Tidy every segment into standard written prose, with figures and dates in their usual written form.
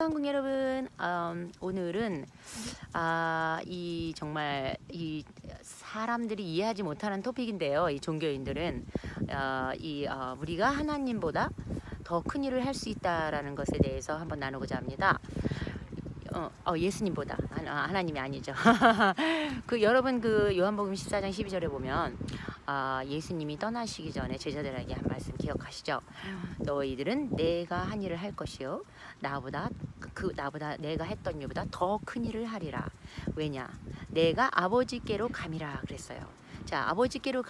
한국 여러분, 오늘은 이 정말 이 사람들이 이해하지 못하는 토픽인데요. 이 종교인들은 우리가 하나님보다 더 큰 일을 할 수 있다라는 것에 대해서 한번 나누고자 합니다. 예수님보다 하나님이 아니죠. 여러분 요한복음 14장 12절에 보면 예수님이 떠나시기 전에 제자들에게 한 말씀 기억하시죠? 너희들은 내가 한 일을 할 것이요 나보다 내가 했던 일보다 더 큰 일을 하리라. 왜냐? 내가 아버지께로 감이라 그랬어요. 자, 아버지께로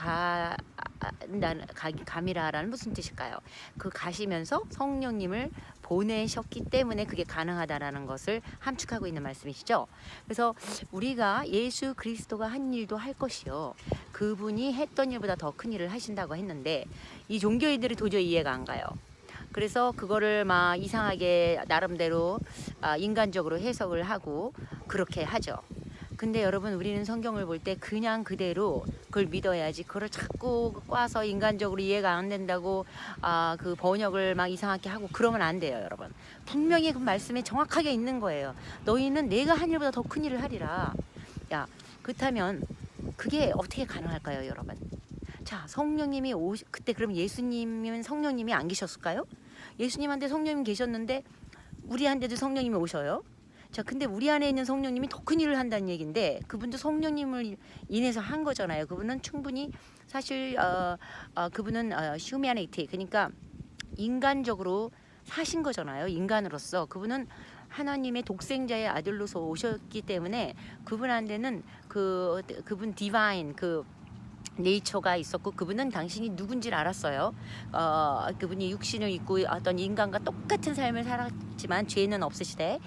감이라라는 무슨 뜻일까요? 가시면서 성령님을 보내셨기 때문에 그게 가능하다라는 것을 함축하고 있는 말씀이시죠. 그래서 우리가 예수 그리스도가 한 일도 할 것이요 그분이 했던 일보다 더 큰 일을 하신다고 했는데 이 종교인들이 도저히 이해가 안 가요. 그래서 그거를 막 이상하게 나름대로 인간적으로 해석을 하고 그렇게 하죠. 근데 여러분, 우리는 성경을 볼 때 그냥 그대로 그걸 믿어야지, 그걸 자꾸 꽈서 인간적으로 이해가 안 된다고 그 번역을 막 이상하게 하고 그러면 안 돼요. 여러분, 분명히 그 말씀에 정확하게 있는 거예요. 너희는 내가 한 일보다 더 큰 일을 하리라. 야, 그렇다면 그게 어떻게 가능할까요, 여러분? 자, 성령님이 그때 그럼 예수님은 성령님이 안 계셨을까요? 예수님한테 성령님이 계셨는데 우리한테도 성령님이 오셔요. 자, 근데 우리 안에 있는 성령님이 더 큰 일을 한다는 얘기인데 그분도 성령님을 인해서 한 거잖아요. 그분은 충분히 사실 그분은 humanity, 그러니까 인간적으로 사신 거잖아요. 인간으로서 그분은 하나님의 독생자의 아들로서 오셨기 때문에 그분한테는 그분 디바인 네이처가 있었고 그분은 당신이 누군지를 알았어요. 그분이 육신을 입고 어떤 인간과 똑같은 삶을 살았지만 죄는 없으시되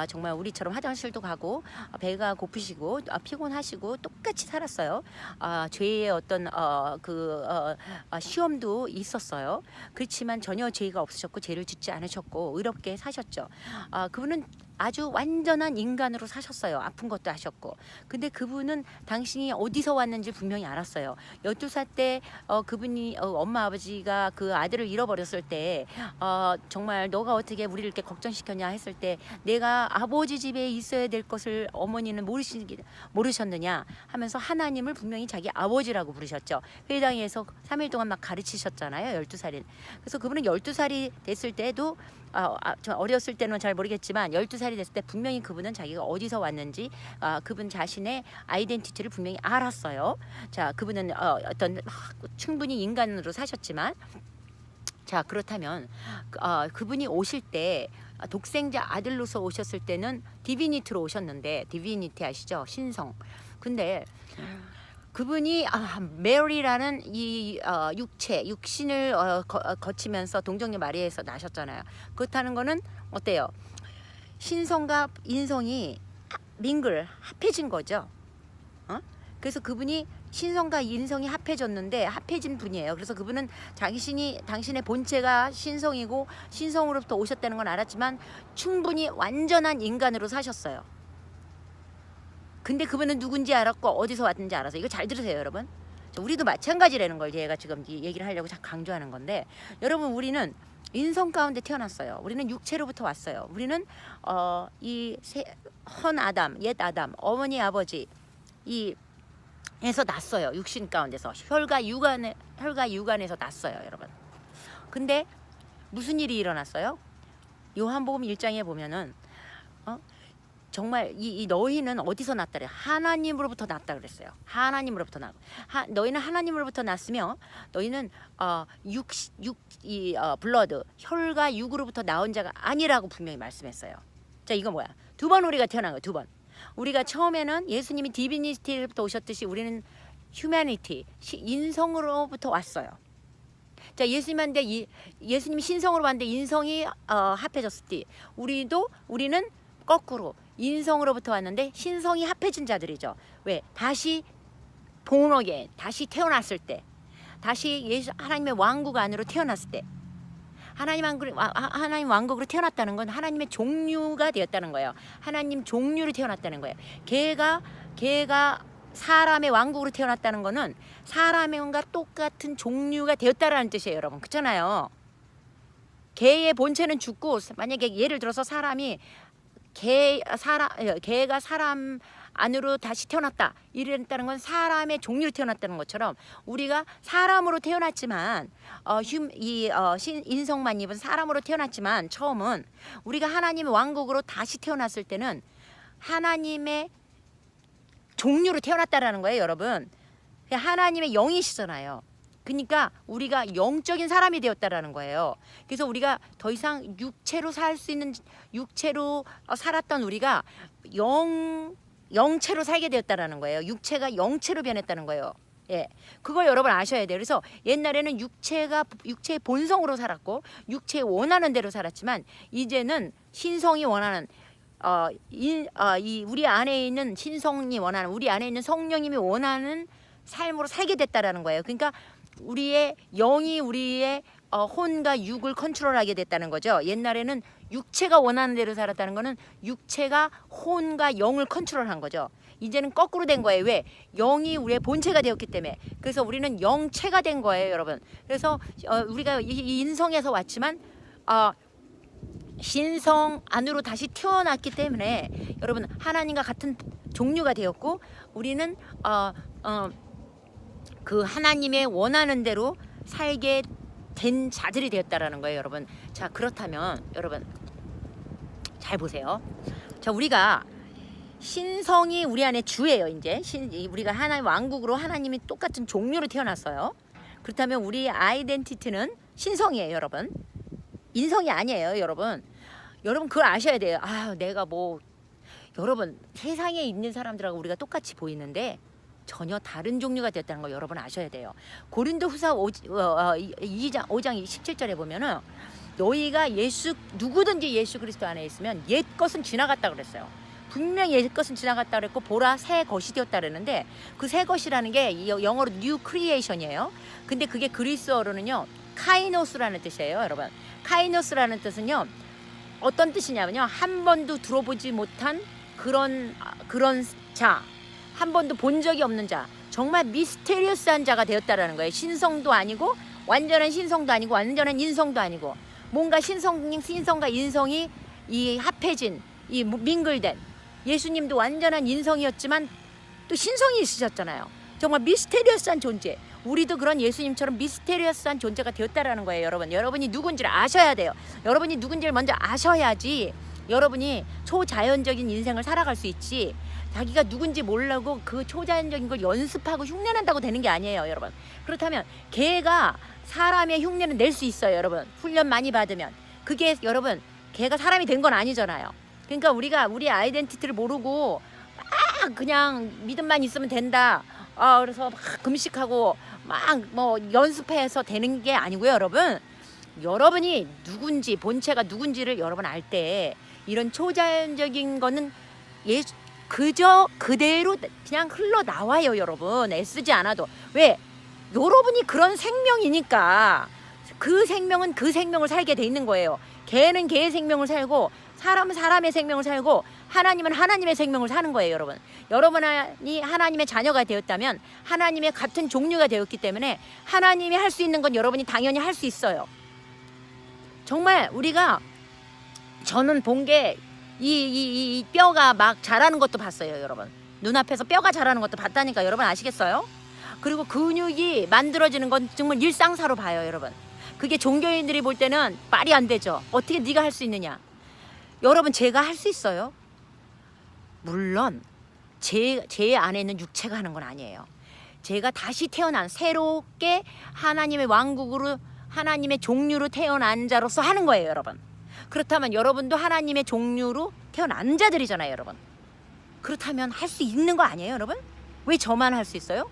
정말 우리처럼 화장실도 가고 배가 고프시고 피곤하시고 똑같이 살았어요. 죄의 어떤 시험도 있었어요. 그렇지만 전혀 죄가 없으셨고 죄를 짓지 않으셨고 의롭게 사셨죠. 그분은 아주 완전한 인간으로 사셨어요. 아픈 것도 하셨고. 근데 그분은 당신이 어디서 왔는지 분명히 알았어요. 12살 때 그분이 엄마 아버지가 그 아들을 잃어버렸을 때 정말 너가 어떻게 우리를 이렇게 걱정시켰냐 했을 때 내가 아버지 집에 있어야 될 것을 어머니는 모르셨느냐 하면서 하나님을 분명히 자기 아버지라고 부르셨죠. 회당에서 3일 동안 막 가르치셨잖아요. 12살인. 그래서 그분은 12살이 됐을 때도 저 어렸을 때는 잘 모르겠지만 12살이 됐을 때 분명히 그분은 자기가 어디서 왔는지 그분 자신의 아이덴티티를 분명히 알았어요. 자, 그분은 어떤 충분히 인간으로 사셨지만, 자, 그렇다면 그분이 오실 때 독생자 아들로서 오셨을 때는 디비니티로 오셨는데, 디비니티 아시죠? 신성. 근데 그분이 메리라는 이 육신을 거치면서 동정녀 마리아에서 나셨잖아요. 그렇다는 거는 어때요? 신성과 인성이 합해진 거죠. 그래서 그분이 신성과 인성이 합해졌는데 합해진 분이에요. 그래서 그분은 당신의 본체가 신성이고 신성으로부터 오셨다는 건 알았지만 충분히 완전한 인간으로 사셨어요. 근데 그분은 누군지 알았고 어디서 왔는지 알아서. 이거 잘 들으세요, 여러분. 우리도 마찬가지라는 걸 제가 지금 얘기를 하려고 자꾸 강조하는 건데, 여러분, 우리는 인성 가운데 태어났어요. 우리는 육체로부터 왔어요. 우리는 헌 아담, 옛 아담, 어머니 아버지 에서 났어요. 육신 가운데서 혈과 유관에서 났어요, 여러분. 근데 무슨 일이 일어났어요? 요한복음 1장에 보면은 정말 이 너희는 어디서 났다 그래? 하나님으로부터 났다 그랬어요. 하나님으로부터 너희는 하나님으로부터 났으며 너희는 블러드, 혈과 육으로부터 나온 자가 아니라고 분명히 말씀했어요. 자, 이거 뭐야? 두 번 우리가 태어난 거예요. 두 번. 우리가 처음에는 예수님이 디비니티로부터 오셨듯이 우리는 휴머니티, 인성으로부터 왔어요. 자, 예수님이 신성으로 왔는데 인성이 합해졌을 때 우리는 거꾸로 인성으로부터 왔는데 신성이 합해진 자들이죠. 왜? 다시 born again, 다시 태어났을 때, 다시 하나님의 왕국 안으로 태어났을 때, 하나님 왕국으로 태어났다는 건 하나님의 종류가 되었다는 거예요. 하나님 종류로 태어났다는 거예요. 걔가 사람의 왕국으로 태어났다는 거는 사람과 똑같은 종류가 되었다라는 뜻이에요, 여러분. 그렇잖아요. 개의 본체는 죽고 만약에 예를 들어서 사람이 개가 사람 안으로 다시 태어났다 이랬다는 건 사람의 종류로 태어났다는 것처럼 우리가 사람으로 태어났지만 인성만 입은 사람으로 태어났지만 처음은 우리가 하나님의 왕국으로 다시 태어났을 때는 하나님의 종류로 태어났다라는 거예요, 여러분. 하나님의 영이시잖아요. 그러니까 우리가 영적인 사람이 되었다라는 거예요. 그래서 우리가 더 이상 육체로 살 수 있는 육체로 살았던 우리가 영체로 살게 되었다라는 거예요. 육체가 영체로 변했다는 거예요. 예, 그걸 여러분 아셔야 돼요. 그래서 옛날에는 육체의 본성으로 살았고 육체의 원하는 대로 살았지만 이제는 신성이 원하는 우리 안에 있는 신성이 원하는 우리 안에 있는 성령님이 원하는 삶으로 살게 됐다라는 거예요. 그러니까 우리의 영이 우리의 혼과 육을 컨트롤하게 됐다는 거죠. 옛날에는 육체가 원하는 대로 살았다는 거는 육체가 혼과 영을 컨트롤한 거죠. 이제는 거꾸로 된 거예요. 왜? 영이 우리의 본체가 되었기 때문에. 그래서 우리는 영체가 된 거예요, 여러분. 그래서 우리가 이 인성에서 왔지만 신성 안으로 다시 태어났기 때문에 여러분 하나님과 같은 종류가 되었고 우리는 그 하나님의 원하는 대로 살게 된 자들이 되었다라는 거예요, 여러분. 자, 그렇다면 여러분 잘 보세요. 자, 우리가 신성이 우리 안에 주예요. 이제 우리가 하나님 왕국으로 하나님이 똑같은 종류로 태어났어요. 그렇다면 우리 아이덴티티는 신성이에요, 여러분. 인성이 아니에요, 여러분. 여러분 그걸 아셔야 돼요. 내가 여러분 세상에 있는 사람들하고 우리가 똑같이 보이는데 전혀 다른 종류가 됐다는 거 여러분 아셔야 돼요. 고린도후서 5장 17절에 보면은 너희가 누구든지 예수 그리스도 안에 있으면 옛 것은 지나갔다 그랬어요. 분명히 옛 것은 지나갔다 그랬고 보라 새 것이 되었다 그랬는데 그 새 것이라는 게 영어로 new creation이에요. 근데 그게 그리스어로는요 카이노스라는 뜻이에요, 여러분. 카이노스라는 뜻은요 어떤 뜻이냐면요 한 번도 들어보지 못한 그런 자, 한 번도 본 적이 없는 자, 정말 미스테리어스한 자가 되었다라는 거예요. 신성도 아니고 완전한 신성도 아니고 완전한 인성도 아니고 뭔가 신성과 인성이 합해진 민글된 예수님도 완전한 인성이었지만 또 신성이 있으셨잖아요. 정말 미스테리어스한 존재. 우리도 그런 예수님처럼 미스테리어스한 존재가 되었다라는 거예요, 여러분. 여러분이 누군지를 아셔야 돼요. 여러분이 누군지를 먼저 아셔야지 여러분이 초자연적인 인생을 살아갈 수 있지. 자기가 누군지 모르고 그 초자연적인 걸 연습하고 흉내낸다고 되는 게 아니에요, 여러분. 그렇다면 개가 사람의 흉내는 낼 수 있어요, 여러분. 훈련 많이 받으면. 그게 여러분 개가 사람이 된 건 아니잖아요. 그러니까 우리가 우리 아이덴티티를 모르고 막 그냥 믿음만 있으면 된다. 그래서 막 금식하고 막 연습해서 되는 게 아니고요, 여러분. 여러분이 누군지 본체가 누군지를 여러분 알 때 이런 초자연적인 거는 그저 그대로 그냥 흘러나와요, 여러분. 애쓰지 않아도. 왜? 여러분이 그런 생명이니까 그 생명은 그 생명을 살게 돼 있는 거예요. 개는 개의 생명을 살고 사람은 사람의 생명을 살고 하나님은 하나님의 생명을 사는 거예요, 여러분. 여러분이 하나님의 자녀가 되었다면 하나님의 같은 종류가 되었기 때문에 하나님이 할 수 있는 건 여러분이 당연히 할 수 있어요. 정말 저는 본 게 이 뼈가 막 자라는 것도 봤어요, 여러분. 눈앞에서 뼈가 자라는 것도 봤다니까 여러분 아시겠어요? 그리고 근육이 만들어지는 건 정말 일상사로 봐요, 여러분. 그게 종교인들이 볼 때는 말이 안 되죠. 어떻게 네가 할 수 있느냐? 여러분 제가 할 수 있어요? 물론 제 안에 있는 육체가 하는 건 아니에요. 제가 다시 태어난 새롭게 하나님의 왕국으로 하나님의 종류로 태어난 자로서 하는 거예요, 여러분. 그렇다면 여러분도 하나님의 종류로 태어난 자들이잖아요, 여러분. 그렇다면 할 수 있는 거 아니에요, 여러분? 왜 저만 할 수 있어요?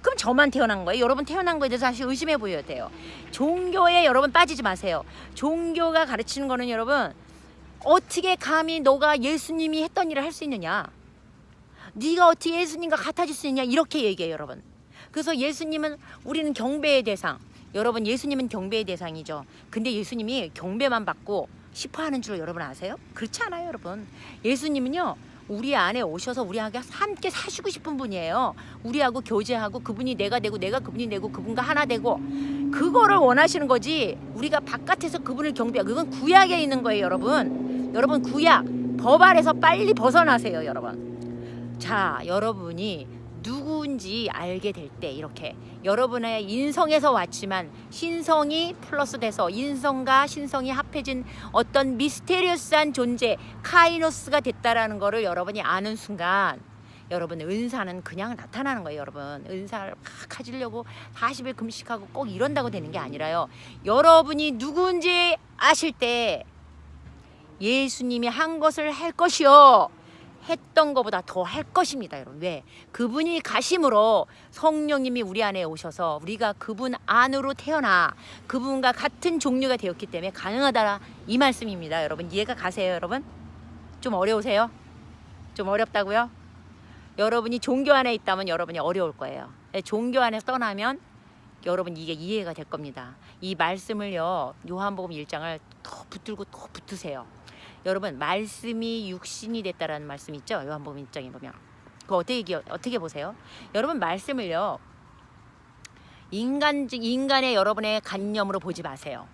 그럼 저만 태어난 거예요? 여러분 태어난 거에 대해서 다시 의심해 보여야 돼요. 종교에 여러분 빠지지 마세요. 종교가 가르치는 거는 여러분 어떻게 감히 너가 예수님이 했던 일을 할 수 있느냐, 네가 어떻게 예수님과 같아질 수 있냐, 이렇게 얘기해요, 여러분. 그래서 예수님은 우리는 경배의 대상, 여러분 예수님은 경배의 대상이죠. 근데 예수님이 경배만 받고 싶어 하는 줄 여러분 아세요? 그렇지 않아요, 여러분. 예수님은요, 우리 안에 오셔서 우리하고 함께 사시고 싶은 분이에요. 우리하고 교제하고 그분이 내가 되고 내가 그분이 되고 그분과 하나 되고 그거를 원하시는 거지. 우리가 바깥에서 그분을 경배하고 그건 구약에 있는 거예요, 여러분. 여러분 구약 법 아래서 빨리 벗어나세요, 여러분. 자, 여러분이 누구인지 알게 될 때 이렇게 여러분의 인성에서 왔지만 신성이 플러스 돼서 인성과 신성이 합해진 어떤 미스테리어스한 존재 카이노스가 됐다라는 거를 여러분이 아는 순간 여러분 은사는 그냥 나타나는 거예요. 여러분 은사를 막 가지려고 40일 금식하고 꼭 이런다고 되는 게 아니라요. 여러분이 누구인지 아실 때 예수님이 한 것을 할 것이요 했던 것보다 더 할 것입니다, 여러분. 왜? 그분이 가심으로 성령님이 우리 안에 오셔서 우리가 그분 안으로 태어나 그분과 같은 종류가 되었기 때문에 가능하다 이 말씀입니다. 여러분 이해가 가세요, 여러분? 좀 어려우세요? 좀 어렵다고요? 여러분이 종교 안에 있다면 여러분이 어려울 거예요. 종교 안에서 떠나면 여러분 이게 이해가 될 겁니다. 이 말씀을요, 요한복음 1장을 더 붙들고 더 붙으세요. 여러분 말씀이 육신이 됐다라는 말씀 있죠? 요한복음 1장에 보면 그거 어떻게 보세요? 여러분 말씀을요 인간의 여러분의 관념으로 보지 마세요.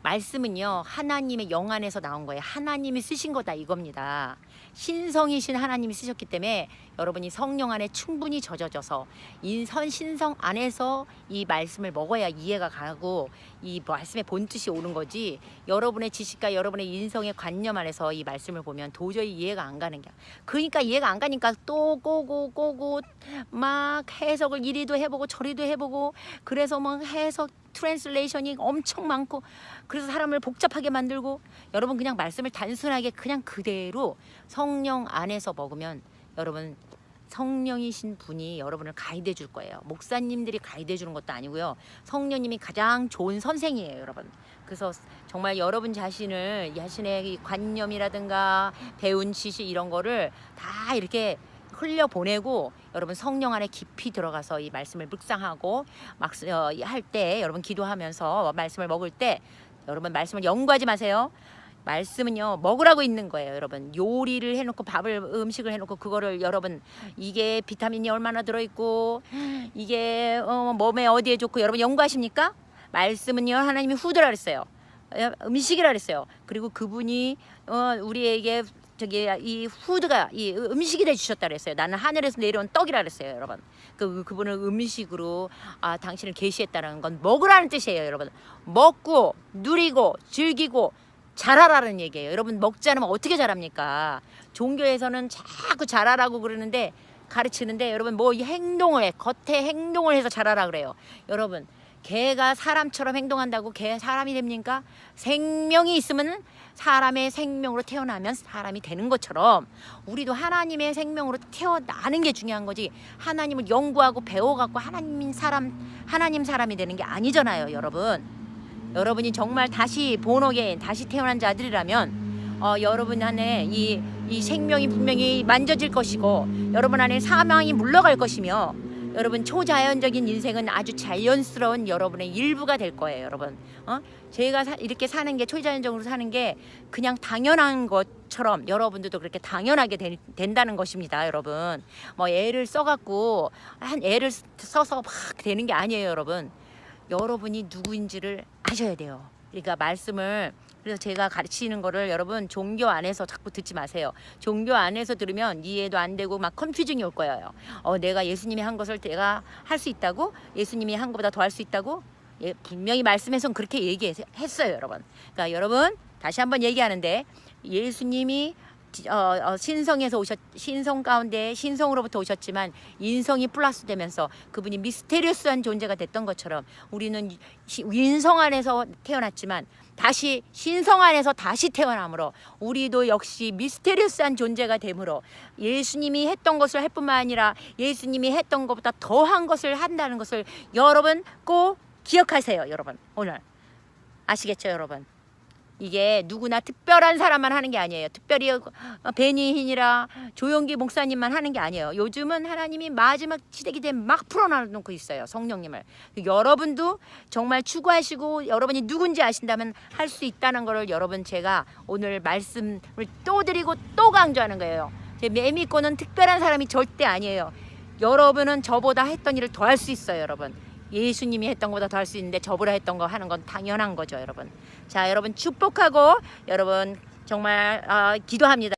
말씀은요 하나님의 영 안에서 나온 거예요. 하나님이 쓰신 거다 이겁니다. 신성이신 하나님이 쓰셨기 때문에 여러분이 성령 안에 충분히 젖어져서 신성 안에서 이 말씀을 먹어야 이해가 가고 이 말씀의 본뜻이 오는 거지, 여러분의 지식과 여러분의 인성의 관념 안에서 이 말씀을 보면 도저히 이해가 안 가는 게, 그러니까 이해가 안 가니까 또 꼬고 막 해석을 이리도 해보고 저리도 해보고, 그래서 막 해석 트랜슬레이션이 엄청 많고 그래서 사람을 복잡하게 만들고, 여러분 그냥 말씀을 단순하게 그냥 그대로 성령 안에서 먹으면 여러분 성령이신 분이 여러분을 가이드해 줄 거예요. 목사님들이 가이드해 주는 것도 아니고요. 성령님이 가장 좋은 선생이에요, 여러분. 그래서 정말 여러분 자신을 자신의 관념이라든가 배운 지식 이런 거를 다 이렇게 흘려보내고 여러분 성령 안에 깊이 들어가서 이 말씀을 묵상하고 막 할 때 여러분 기도하면서 말씀을 먹을 때 여러분 말씀을 연구하지 마세요. 말씀은요 먹으라고 있는 거예요. 여러분 요리를 해놓고 음식을 해놓고 그거를 여러분 이게 비타민이 얼마나 들어있고 이게 몸에 어디에 좋고 여러분 연구하십니까? 말씀은요 하나님이 후드라 그랬어요. 음식이라 그랬어요. 그리고 그분이 우리에게 이 후드가 이 음식이 돼 주셨다 그랬어요. 나는 하늘에서 내려온 떡이라 그랬어요, 여러분. 그분을 음식으로 당신을 계시했다는 건 먹으라는 뜻이에요, 여러분. 먹고 누리고 즐기고 잘하라는 얘기예요. 여러분 먹지 않으면 어떻게 잘합니까? 종교에서는 자꾸 잘하라고 그러는데 가르치는데 여러분 뭐 행동을 해, 겉에 행동을 해서 잘하라 그래요. 여러분 개가 사람처럼 행동한다고 개 사람이 됩니까? 생명이 있으면 사람의 생명으로 태어나면 사람이 되는 것처럼 우리도 하나님의 생명으로 태어나는 게 중요한 거지, 하나님을 연구하고 배워갖고 하나님 사람이 되는 게 아니잖아요, 여러분. 여러분이 정말 다시 본어게인 다시 태어난 자들이라면 여러분 안에 이 생명이 분명히 만져질 것이고 여러분 안에 사망이 물러갈 것이며 여러분 초자연적인 인생은 아주 자연스러운 여러분의 일부가 될 거예요, 여러분. 제가 이렇게 사는 게 초자연적으로 사는 게 그냥 당연한 것처럼 여러분들도 그렇게 당연하게 된다는 것입니다, 여러분. 뭐 애를 써갖고 애를 써서 막 되는 게 아니에요, 여러분. 여러분이 누구인지를 아셔야 돼요. 그러니까 말씀을, 그래서 제가 가르치는 거를 여러분 종교 안에서 자꾸 듣지 마세요. 종교 안에서 들으면 이해도 안 되고 막 컨퓨징이 올 거예요. 내가 예수님이 한 것을 내가 할 수 있다고? 예수님이 한 것보다 더 할 수 있다고? 분명히 말씀에서는 그렇게 얘기했어요, 여러분. 그러니까 여러분 다시 한번 얘기하는데 예수님이 신성에서 신성 가운데 신성으로부터 오셨지만 인성이 플러스 되면서 그분이 미스테리어스한 존재가 됐던 것처럼 우리는 인성 안에서 태어났지만 다시 신성 안에서 다시 태어남으로 우리도 역시 미스테리어스한 존재가 되므로 예수님이 했던 것을 할 뿐만 아니라 예수님이 했던 것보다 더한 것을 한다는 것을 여러분 꼭 기억하세요. 여러분 오늘 아시겠죠, 여러분? 이게 누구나 특별한 사람만 하는 게 아니에요. 특별히 베니힌이라 조용기 목사님만 하는 게 아니에요. 요즘은 하나님이 마지막 시대기 때 막 풀어놓고 있어요. 성령님을. 여러분도 정말 추구하시고 여러분이 누군지 아신다면 할 수 있다는 거를 여러분 제가 오늘 말씀을 또 드리고 또 강조하는 거예요. 제 매미꼬는 특별한 사람이 절대 아니에요. 여러분은 저보다 했던 일을 더 할 수 있어요. 여러분. 예수님이 했던 것보다 더 할 수 있는데 저보다 했던 거 하는 건 당연한 거죠. 여러분. 자, 여러분 축복하고 여러분 정말 기도합니다.